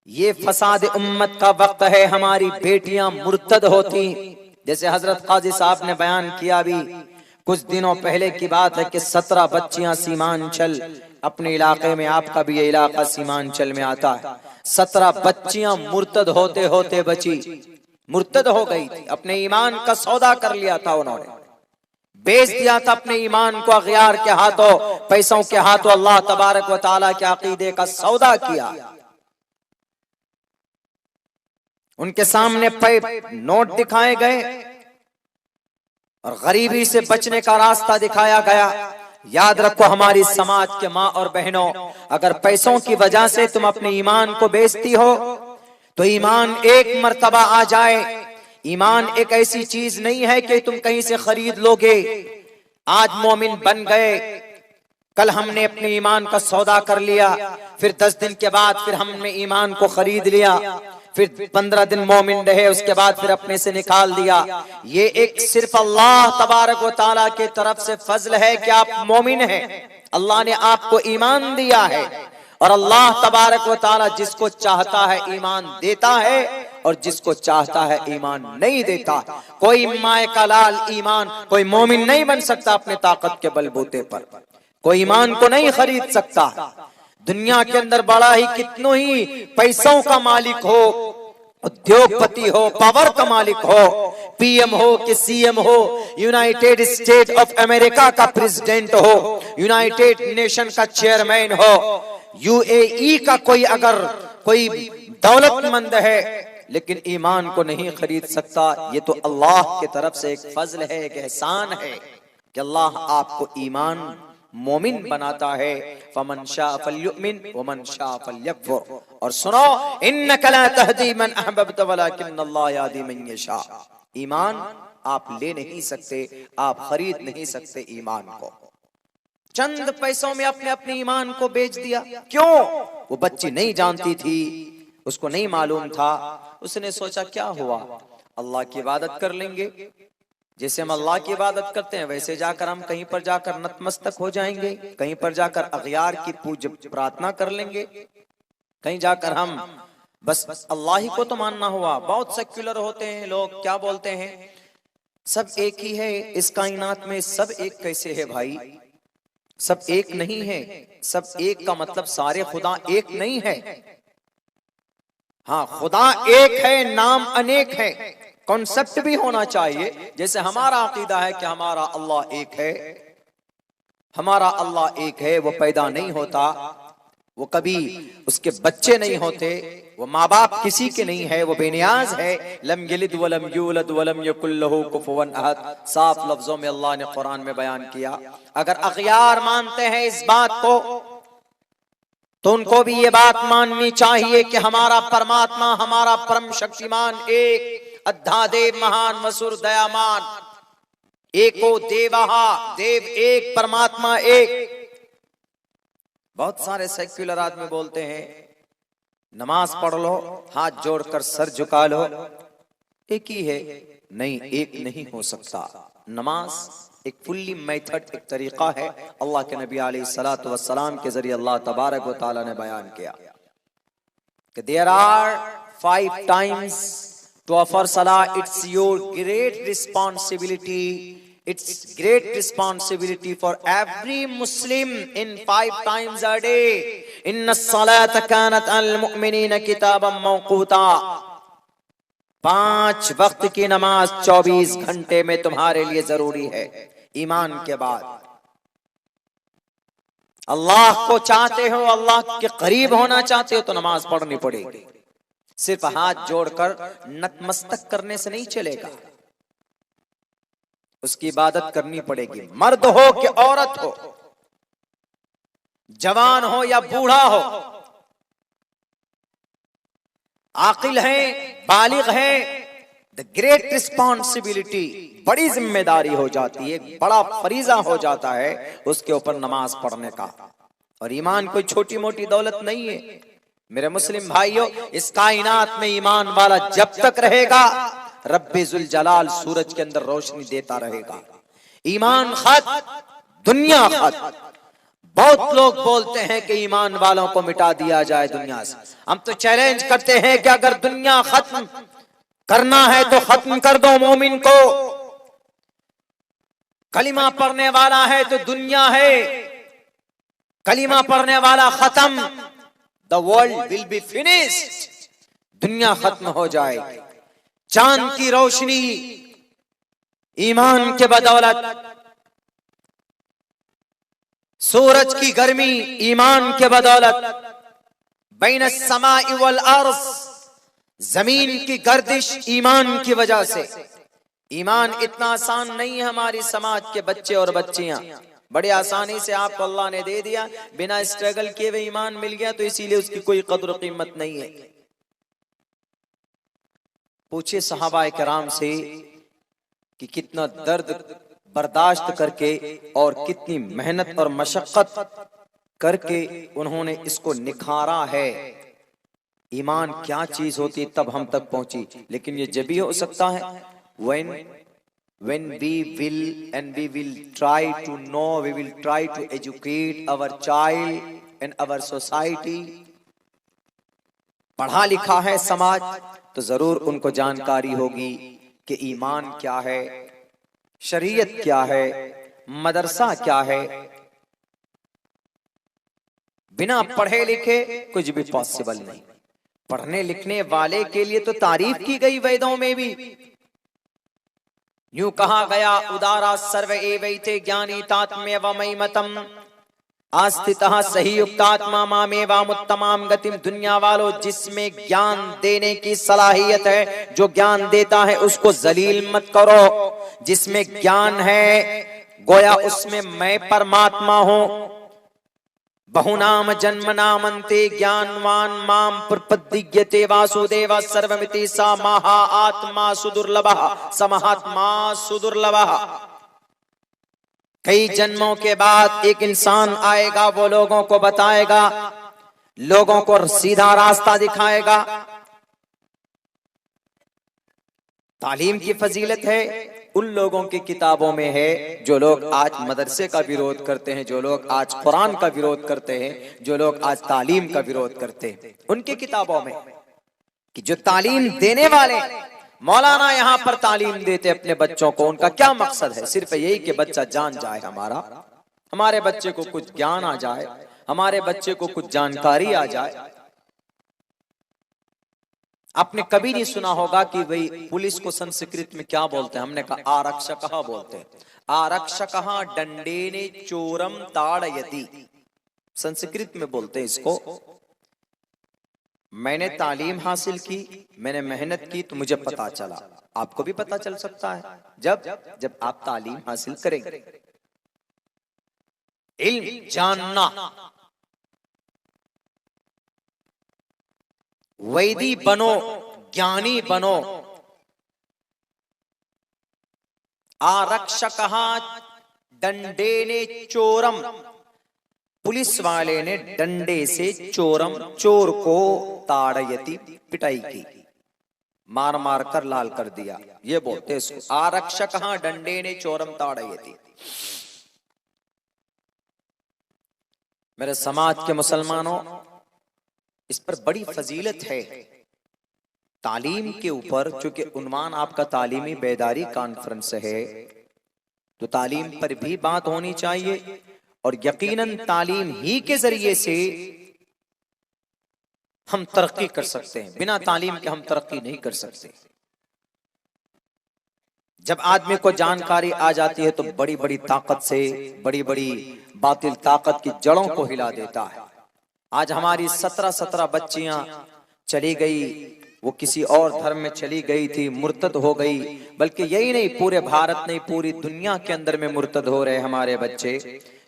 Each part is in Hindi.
ये फसाद उम्मत का वक्त है, हमारी बेटियां मुर्तद होती। जैसे हजरत काजी साहब ने बयान किया, अभी कुछ दिनों पहले की बात है कि 17 बच्चियां सीमांचल, अपने इलाके में, आपका भी ये इलाका सीमांचल में आता है, 17 बच्चियां मुर्तद होते होते बची, मुर्तद हो गई थी। अपने ईमान का सौदा कर लिया था उन्होंने, बेच दिया था अपने ईमान को अगयार के हाथों, पैसों के हाथों, अल्लाह तबारक व तआला के अकीदे का सौदा किया। उनके सामने नोट दिखाए गए और गरीबी से बचने का रास्ता दिखाया गया। याद रखो हमारी समाज के माँ और बहनों, अगर पैसों की वजह से तुम अपने ईमान को बेचती हो तो ईमान एक मर्तबा आ जाए। ईमान एक ऐसी चीज नहीं है कि तुम कहीं से खरीद लोगे। आज मोमिन बन गए, कल हमने अपने ईमान का सौदा कर लिया, फिर 10 दिन के बाद फिर हमने ईमान को खरीद लिया, फिर 15 दिन मोमिन रहे, उसके बाद फिर अपने से निकाल दिया। ये एक सिर्फ अल्लाह तबारक व तआला के तरफ से फजल है कि आप मोमिन हैं। अल्लाह ने आपको ईमान दिया है और अल्लाह तबारक व तआला जिसको चाहता है ईमान देता है और जिसको चाहता है ईमान नहीं देता। कोई माए का लाल ईमान, कोई मोमिन नहीं बन सकता अपने ताकत के बलबूते पर, कोई ईमान को नहीं खरीद सकता। दुनिया के अंदर बड़ा ही कितनों ही पैसों का मालिक हो, उद्योगपति हो, पावर का मालिक हो, पीएम हो कि सीएम हो, यूनाइटेड स्टेट ऑफ अमेरिका का प्रेसिडेंट हो, यूनाइटेड नेशन का चेयरमैन हो, यूएई का कोई अगर कोई दौलतमंद है, लेकिन ईमान को नहीं खरीद सकता। ये तो अल्लाह की तरफ से एक फजल है, एक एहसान है कि अल्लाह आपको ईमान मोमिन बनाता है। फमन शाअ फल्युमिन वमन शाअ फल्यकफुर। और सुनो, इन्नका ला तहदी मन अहबब्त वलाकिन्नल्लाह यहदी मन यशा। ईमान आप ले नहीं सकते, आप खरीद नहीं सकते ईमान को। चंद पैसों में अपने अपने ईमान को बेच दिया। क्यों? वो बच्ची नहीं जानती थी, उसको नहीं मालूम था, उसने सोचा क्या हुआ, अल्लाह की इबादत कर लेंगे, जैसे हम अल्लाह की इबादत करते हैं वैसे जाकर हम कहीं पर जाकर नतमस्तक हो जाएंगे, कहीं पर जाकर अगयार की पूजा प्रार्थना कर लेंगे, कहीं जाकर हम बस अल्लाह ही को तो मानना हुआ। बहुत सेक्युलर होते हैं लोग, क्या बोलते हैं, सब एक ही है इस कायनात में। सब एक कैसे है भाई? सब एक नहीं है। सब एक का मतलब सारे खुदा एक नहीं है। हाँ, खुदा एक है, नाम अनेक है, कॉन्सेप्ट भी होना चाहिए। जैसे हमारा अकीदा है कि हमारा अल्लाह एक है, हमारा अल्लाह एक है, वो पैदा नहीं होता, वो कभी उसके बच्चे नहीं होते, वो माँ बाप किसी के नहीं है, वो बेनियाज है। लम यलिद वलम यूलद वलम यकुल लहू कुफुवन अहद, साफ लफ्जों में अल्लाह ने कुरान में बयान किया। अगर अगयार मानते हैं इस बात को तो उनको भी ये बात माननी चाहिए कि हमारा परमात्मा, हमारा परम शक्तिमान एक, अद्धादेव महान वसुर दयामान, एको देवहा, देव एक, परमात्मा एक। बहुत सारे सेक्युलर आदमी बोलते हैं नमाज पढ़ लो, हाथ जोड़कर सर झुका लो, एक ही है। नहीं, एक नहीं हो सकता। नमाज एक फुल्ली मेथड, एक तरीका है। अल्लाह के नबी अलैहिस्सलातु वस्सलाम के जरिए अल्लाह तबारक व तआला ने बयान किया कि there are 5 times to offer salah. It's your great responsibility. It's great responsibility for every Muslim in 5 times a day. Inna as-salata kanat al-mu'minina kitaban mawquta. 5 वक्त की नमाज 24 घंटे में तुम्हारे लिए जरूरी है। ईमान के बाद अल्लाह को चाहते हो, अल्लाह के करीब होना चाहते हो तो नमाज पढ़नी पड़ेगी। सिर्फ हाथ जोड़कर नतमस्तक करने से नहीं चलेगा, उसकी इबादत करनी पड़ेगी। मर्द हो कि औरत हो, जवान हो या बूढ़ा हो, आकिल है, बालिग है, द ग्रेट रिस्पॉन्सिबिलिटी, बड़ी जिम्मेदारी हो जाती है, बड़ा फरीजा हो जाता है उसके ऊपर नमाज पढ़ने का। और ईमान कोई छोटी मोटी दौलत नहीं है मेरे मुस्लिम भाइयों। इस कायनात में ईमान वाला जब तक रहेगा, रब्बे जुल जलाल सूरज के अंदर रोशनी देता रहेगा। ईमान खत, दुनिया खत, बहुत लोग बोलते हैं कि ईमान वालों को मिटा दिया जाए दुनिया से। हम तो चैलेंज करते हैं कि अगर दुनिया खत्म करना है तो खत्म कर दो मोमिन को। कलिमा पढ़ने वाला है तो दुनिया है, कलिमा पढ़ने वाला खत्म, the world will be finished, दुनिया खत्म हो जाएगी। चांद की रोशनी ईमान के बदौलत, सूरज की गर्मी ईमान के बदौलत, बैन समाई वल अर्ज़, जमीन की गर्दिश ईमान की वजह से। ईमान इतना आसान नहीं है। हमारी समाज के बच्चे और बच्चियां बड़े आसानी से आपको अल्लाह ने दे दिया, बिना स्ट्रगल किए हुए ईमान मिल गया, तो इसीलिए उसकी कोई कदर कीमत नहीं है। पूछिए सहाबाए किराम से कि कितना दर्द बर्दाश्त करके और कितनी मेहनत और मशक्कत करके उन्होंने इसको निखारा है। ईमान क्या चीज होती तब हम तक पहुंची। लेकिन ये जब भी हो सकता है when we will and we will try to know, we will try to educate our child and our society। पढ़ा लिखा है समाज तो जरूर उनको जानकारी होगी कि ईमान क्या है, शरीयत क्या है, मदरसा क्या है। बिना पढ़े लिखे कुछ भी पॉसिबल नहीं। पढ़ने लिखने वाले के लिए तो तारीफ की गई वेदों में भी। यूं कहा गया, उदारा सर्व एवैते ज्ञानी तात्म्य व मयमतम आस्थितः सही युक्तात्मा मामेवामुत्तमाम गतिम। दुनिया वालों, जिसमें ज्ञान देने की सलाहियत है, जो ज्ञान देता है उसको जलील मत करो। जिसमें ज्ञान है गोया उसमें मैं परमात्मा हूं। बहुनाम जन्म नामन्ते ज्ञानवान माम प्रपद्यते वासुदेव सर्वमिति सा महा आत्मा सुदुर्लभः समहात्मा सुदुर्लभः। कई जन्मों के बाद एक इंसान आएगा, वो लोगों को बताएगा, लोगों को सीधा रास्ता दिखाएगा। तालीम की फजीलत है उन लोगों की किताबों में है जो लोग आज मदरसे का विरोध करते हैं, जो लोग आज कुरान का विरोध करते हैं, जो लोग आज तालीम का विरोध करते हैं। उनकी किताबों में कि जो तालीम देने वाले, मौलाना यहाँ पर तालीम देते अपने बच्चों को, उनका क्या मकसद है? सिर्फ यही कि बच्चा जान जाए हमारा, हमारे बच्चे को कुछ ज्ञान आ जाए, हमारे बच्चे को कुछ जानकारी आ जाए। आपने कभी नहीं सुना होगा कि भाई पुलिस को संस्कृत में क्या बोलते हैं? हमने कहा आरक्षकः बोलते हैं। आरक्षकः दंडेने चोरम ताड़यति, संस्कृत में बोलते हैं इसको। मैंने तालीम हासिल की, मैंने मेहनत की, तो मुझे पता चला। आपको भी पता चल सकता है जब आप तालीम हासिल करेंगे। इल्म जानना, वैदी बनो, ज्ञानी बनो। आरक्षकः दंडेने चोरम, पुलिस वाले ने डंडे से चोरम, चोर को ताड़यति, पिटाई की, मार मार कर लाल कर दिया। ये बोलते इसको आरक्षकः दंडेने चोरम ताड़यति। मेरे समाज के मुसलमानों, इस पर बड़ी फजीलत है तालीम के ऊपर। चूंकि उन्वान आपका तालीमी बेदारी कॉन्फ्रेंस है, तो तालीम पर भी बात होनी चाहिए। और यकीनन तालीम ही के जरिए से हम तरक्की कर सकते हैं। बिना तालीम के हम तरक्की नहीं कर सकते। जब आदमी को जानकारी आ जाती है तो बड़ी बड़ी ताकत से, बड़ी बड़ी बातिल ताकत की जड़ों को हिला देता है। आज हमारी 17 बच्चियां चली गई, वो किसी और धर्म में चली गई थी, मुर्तद हो गई। बल्कि यही नहीं, पूरे भारत नहीं, पूरी दुनिया के अंदर में मुर्तद हो रहे हमारे बच्चे,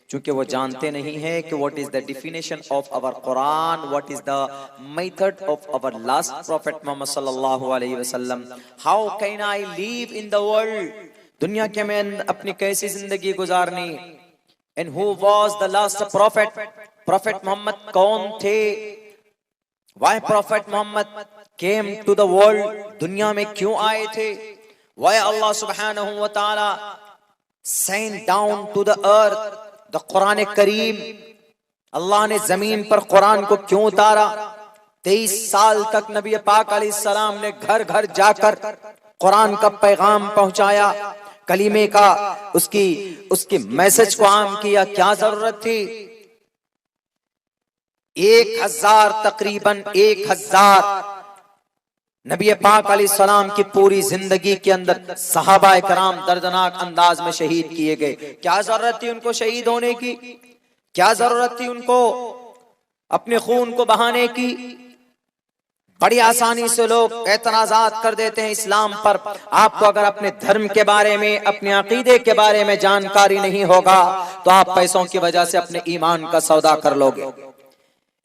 क्योंकि वो जानते नहीं है कि what is the definition of our Quran, what is the method of our last prophet Muhammad सल्लल्लाहु अलैहि वसल्लम। How can I live in the world, दुनिया के में अपनी कैसी जिंदगी गुजारनी। And who was the last prophet, prophet Muhammad कौन थे? Why prophet Muhammad came to the world, दुनिया में क्यों आए थे? व्हाई अल्लाह सुब्हानहू व तआला send down to the earth the Quran करीम, अल्लाह ने जमीन पर कुरान को क्यों उतारा? 23 साल तक नबी पाक अलैहिस्सलाम ने घर घर जाकर कुरान का पैगाम पहुंचाया, कलीमे का उसकी मैसेज को आम किया। क्या जरूरत थी? 1000 तकरीबन 1000 नबी पाक अलैहिस्सलाम की पूरी जिंदगी के अंदर सहाबा कराम दर्दनाक अंदाज में शहीद किए गए। क्या जरूरत थी उनको शहीद होने की? क्या जरूरत थी उनको अपने खून को बहाने की? बड़ी आसानी से लोग एतराजात कर देते हैं इस्लाम पर। आपको अगर अपने धर्म के बारे में, अपने अकीदे के बारे में जानकारी नहीं होगा तो आप पैसों की वजह से अपने ईमान का सौदा कर लोगे।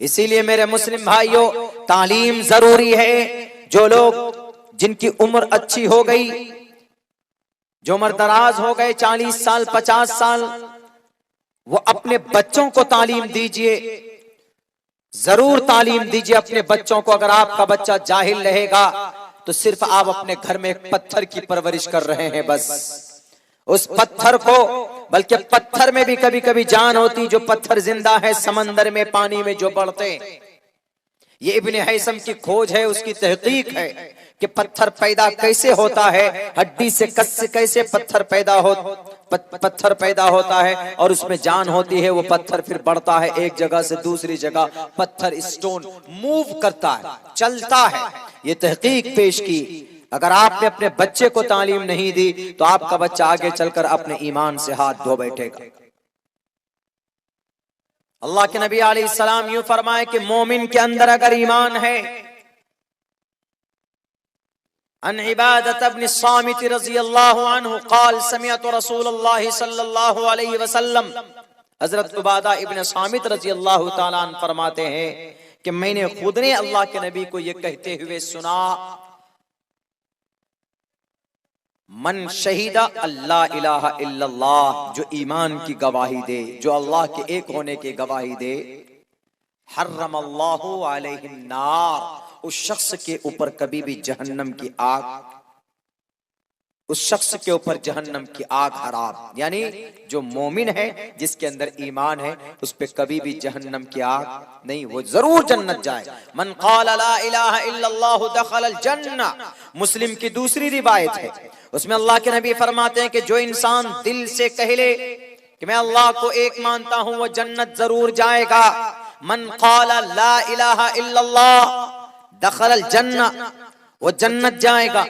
इसीलिए मेरे मुस्लिम भाइयों, तालीम जरूरी है। जो लोग जिनकी उम्र अच्छी हो गई, जो उम्र दराज हो गए, 40 साल 50 साल, वो अपने बच्चों को तालीम दीजिए, जरूर तालीम दीजिए अपने बच्चों को। अगर आपका बच्चा जाहिल रहेगा तो सिर्फ आप अपने घर में एक पत्थर की परवरिश कर रहे हैं बस। उस पत्थर को, बल्कि पत्थर में भी कभी कभी जान होती, जो पत्थर जिंदा है समंदर में, पानी में जो बढ़ते। ये इब्ने हैसम की खोज है, उसकी तहकीक है कि पत्थर पैदा कैसे होता है, हड्डी से कैसे पत्थर पैदा होता है और उसमें जान होती है। वो पत्थर फिर बढ़ता है एक जगह से दूसरी जगह, पत्थर स्टोन मूव करता है, चलता है। ये तहकीक पेश की। अगर आपने अपने बच्चे को तालीम नहीं दी तो आपका बच्चा आगे चलकर अपने ईमान से हाथ धो बैठेगा। अल्लाह के नबी अलैहिस्सलाम यूं फरमाए कि मोमिन के अंदर अगर ईमान है, अन इबादत इब्न सामित रज़ियल्लाहु अन्हु क़ाल समिअतु रसूलुल्लाह सल्लल्लाहु अलैहि वसल्लम, हजरत उबादा इब्न सामित रज़ियल्लाहु ताला अन्हु फरमाते हैं कि मैंने खुद ने अल्लाह के नबी को यह कहते हुए सुना, मन शहीदा अल्लाह इलाहा इल्लल्लाह, जो ईमान की गवाही दे, जो अल्लाह के एक होने की गवाही दे, हर्रमल्लाहु अलैहि नार, उस शख्स के ऊपर कभी भी जहन्नम की आग, उस शख्स के ऊपर जहन्नम की आग हराम। यानी जो मोमिन है, जिसके अंदर ईमान है, उस पे कभी भी जहन्नम की आग नहीं, वो जरूर जन्नत जाए। मन क़ाल ला इलाहा इल्लल्लाह दखलल जन्नह, मुस्लिम की दूसरी रिवायत है, उसमें अल्लाह के नबी फरमाते हैं कि जो इंसान दिल से कह ले कि मैं अल्लाह को एक मानता हूं, वो जन्नत जरूर जाएगा। मन क़ाल ला इलाहा इल्लल्लाह दखलल जन्नह, वो जन्नत जाएगा।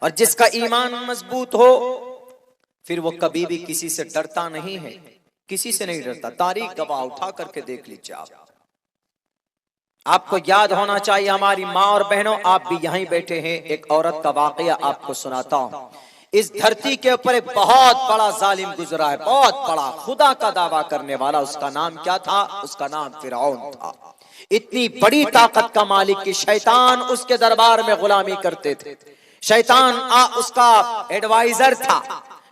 और जिसका ईमान मजबूत हो, फिर वो कभी भी किसी से डरता नहीं है, किसी से नहीं डरता। तारीख गवाह उठा करके देख लीजिए आप। आपको याद होना चाहिए, हमारी माँ और बहनों, आप भी यहीं बैठे हैं, एक औरत का वाकया आपको सुनाता हूं। इस धरती के ऊपर एक बहुत बड़ा जालिम गुजरा है, बहुत बड़ा, खुदा का दावा करने वाला। उसका नाम क्या था? उसका नाम फिरौन था। इतनी बड़ी ताकत का मालिक कि शैतान उसके दरबार में गुलामी करते थे। शैतान उसका एडवाइजर था,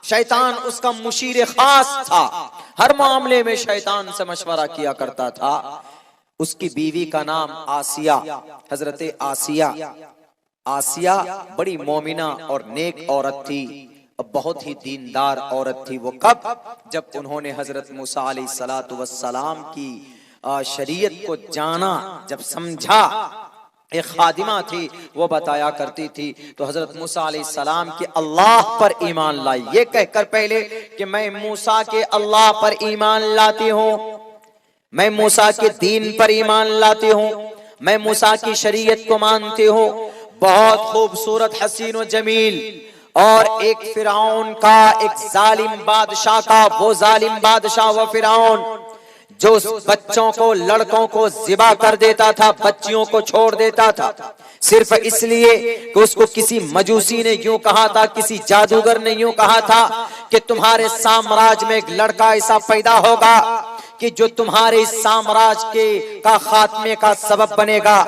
शैतान उसका मुशीर खास था, हर मामले में शैतान से मशवरा किया करता था। उसकी बीवी का नाम आसिया, हजरत आसिया। आसिया बड़ी मोमिना और नेक औरत थी, बहुत ही दीनदार औरत थी। वो कब? जब उन्होंने हजरत मूसा अलैहिस्सलातु वस्सलाम की शरीयत को जाना, जब समझा। एक खादिमा थी, वो बताया करती थी, तो हजरत मूसा अलैहिस्सलाम के अल्लाह पर ईमान लाई, ये कहकर पहले कि मैं मूसा के अल्लाह पर ईमान लाती हूँ, मैं मूसा के दीन पर ईमान लाती हूँ, मैं मूसा की शरीयत को मानती हूँ। बहुत खूबसूरत, हसीन और जमील। और एक फिरौन का, एक जालिम बादशाह का, वो जालिम बादशाह वो फिरौन जो बच्चों को, लड़कों को ज़िबा कर देता था, बच्चियों को छोड़ देता था, सिर्फ इसलिए कि उसको किसी मजूसी ने यूं कहा था, किसी जादूगर ने यूं कहा था कि तुम्हारे साम्राज्य में एक लड़का ऐसा पैदा होगा कि जो तुम्हारे साम्राज्य के का खात्मे का सबब बनेगा।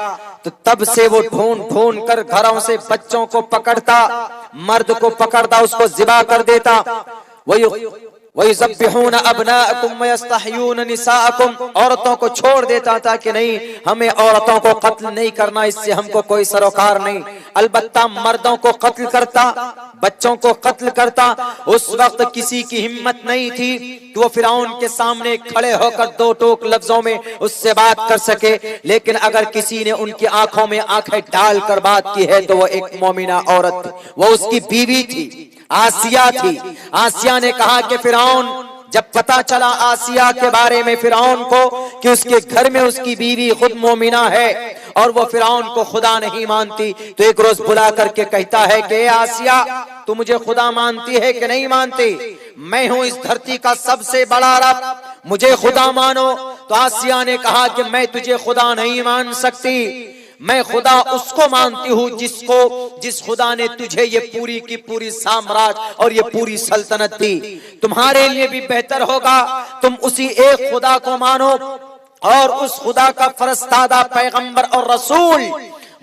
तो तब से वो ढूंढ ढूंढ कर घरों से बच्चों को पकड़ता, मर्द को पकड़ता, उसको ज़िबा कर देता। वही वयुज़ब्बिहून अब्नाअकुम वयस्तहयून निसाअकुम, औरतों को छोड़ देता था कि नहीं, हमें औरतों को कत्ल नहीं करना, इससे हमको कोई सरोकार नहीं। अलबत्ता मर्दों को कत्ल करता, बच्चों को कत्ल करता। उस वक्त किसी की हिम्मत नहीं थी कि वो फिरौन के सामने खड़े होकर दो टोक लफ्जों में उससे बात कर सके, लेकिन अगर किसी ने उनकी आंखों में आंखें डालकर बात की है तो वो एक मोमिना औरत थी, वो उसकी बीवी थी, आसिया थी। आसिया ने कहा कि फिरौन, जब पता चला आसिया के बारे में फिरौन को कि उसके घर में उसकी बीवी खुद मोमिना है और वो फिरौन को खुदा नहीं मानती, तो एक रोज बुला करके कहता है कि आसिया, तू मुझे खुदा मानती है कि नहीं मानती? मैं हूं इस धरती का सबसे बड़ा रब, मुझे खुदा मानो। तो आसिया ने कहा कि मैं तुझे खुदा नहीं मान सकती, मैं खुदा उसको मानती हूँ जिस खुदा ने तुझे ये पूरी की पूरी साम्राज्य और ये पूरी सल्तनत दी। तुम्हारे लिए भी बेहतर होगा तुम उसी एक खुदा को मानो और उस खुदा का फरस्तादा पैगंबर और रसूल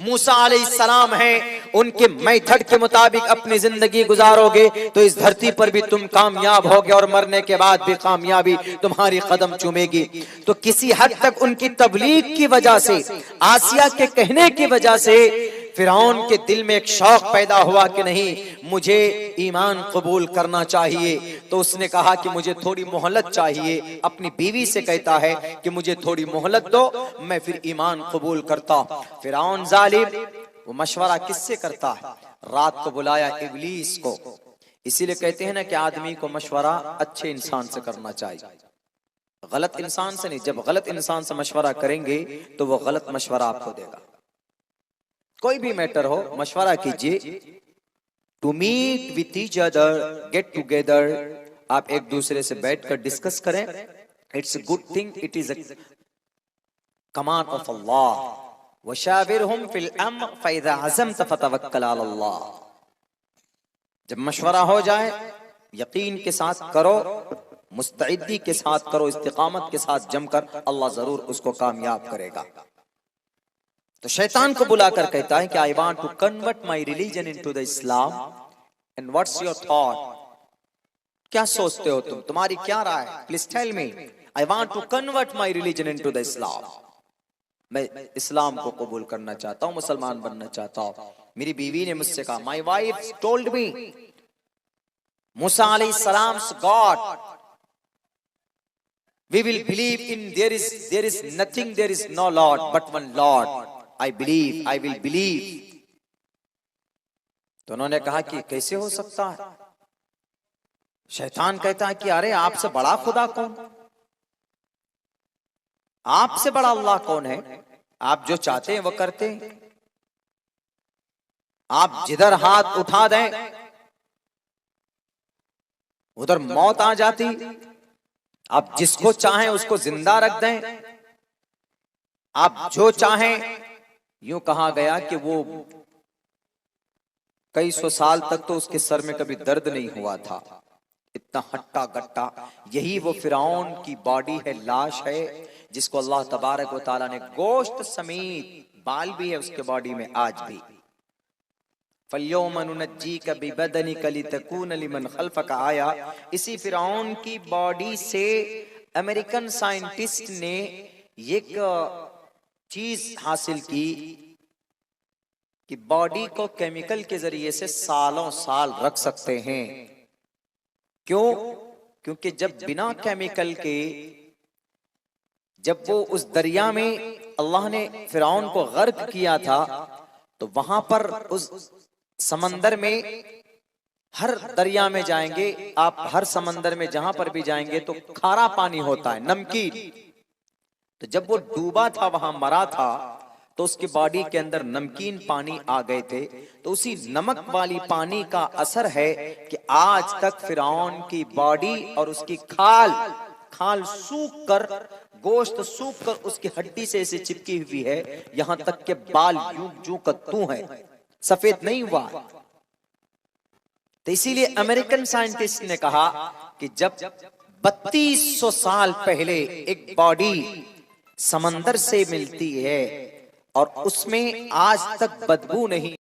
मूसा अलैहिस्सलाम हैं, उनके मेथड के मुताबिक अपनी जिंदगी गुजारोगे तो इस धरती पर भी तुम कामयाब होगे और मरने के बाद भी कामयाबी तुम्हारी कदम चूमेगी। तो किसी हद तक उनकी तबलीग की वजह से, आसिया के कहने की वजह से फिरौन के दिल में एक शौक पैदा हुआ कि नहीं, मुझे ईमान कबूल करना चाहिए। तो उसने कहा कि मुझे थोड़ी मोहलत चाहिए, अपनी बीवी से कहता है कि मुझे थोड़ी मोहलत दो, मैं फिर ईमान कबूल करता हूं। फिरौन जालिम, वो मशवरा किससे करता है? रात को बुलाया इब्लीस को। इसीलिए कहते हैं ना कि आदमी को मशवरा अच्छे इंसान से करना चाहिए, गलत इंसान से नहीं। जब गलत इंसान से मशवरा करेंगे तो वो गलत मशवरा आपको देगा। कोई भी मैटर हो, मशवरा कीजिए। To meet with each other, get together, आप एक दूसरे से बैठकर डिस्कस करें। It's a good thing, it is a command of Allah. वशाविरहुम फिल अम्र फइज़ा अज़म्त फतवक्कल अलल्लाह। जब मशवरा हो जाए यकीन के साथ करो, मुस्तैदी के साथ करो, इस्तिकामत के साथ जमकर, अल्लाह जरूर उसको कामयाब करेगा। तो शैतान को बुलाकर कहता है कि I want to convert my religion into the Islam and what's your thought, क्या सोचते हो तुम, तुम्हारी क्या राय, please tell me. I want to convert my religion into the Islam, मैं इस्लाम को कबूल करना चाहता हूं, मुसलमान बनना चाहता हूं। मेरी बीवी ने मुझसे कहा, my wife told me, Musa अलैहिस्सलाम्स God, we will believe in there is nothing, there is no lord but one lord, I believe, I will believe। तो उन्होंने कहा कि कैसे हो सकता है? शैतान कहता है कि अरे आपसे बड़ा खुदा कौन, आपसे बड़ा अल्लाह कौन है? आप जो चाहते हैं वो करते हैं, आप जिधर हाथ उठा दें उधर मौत आ जाती, आप जिसको चाहें उसको जिंदा रख दें, आप जो चाहें। यूं कहा गया कि वो कई सौ साल तक तो उसके सर में कभी दर्द नहीं हुआ था, इतना हट्टा गट्टा। यही वो फिरौन की बॉडी है, लाश है, जिसको अल्लाह तबारक व तआला ने गोश्त समेत, बाल भी है उसके बॉडी में आज भी। फल्यौम नुनज्जीका बिबदनिका लितकून लिमन खल्फका आया। इसी फिरौन की बॉडी से अमेरिकन साइंटिस्ट ने एक चीज हासिल की कि बॉडी को केमिकल के जरिए से सालों साल रख सकते हैं। क्यों? क्योंकि जब बिना केमिकल के, जब वो उस दरिया में अल्लाह ने फिरौन को गर्क किया था, तो वहां पर उस समंदर में, हर दरिया में जाएंगे आप, हर समंदर में जहां पर भी जाएंगे तो खारा पानी होता है, नमकीन। तो जब वो डूबा था, वहां मरा था, तो उसकी बॉडी के अंदर नमकीन पानी आ गए थे। तो उसी नमक वाली पानी का असर है कि आज तक फिरौन की बॉडी और उसकी खाल सूख कर, गोश्त सूख कर उसकी हड्डी से ऐसे चिपकी हुई है, यहां तक के बाल यूं जू कत्तू है, सफेद नहीं हुआ। तो इसीलिए अमेरिकन साइंटिस्ट ने कहा कि जब 3200 साल पहले एक बॉडी समंदर से मिलती है और उसमें आज तक बदबू नहीं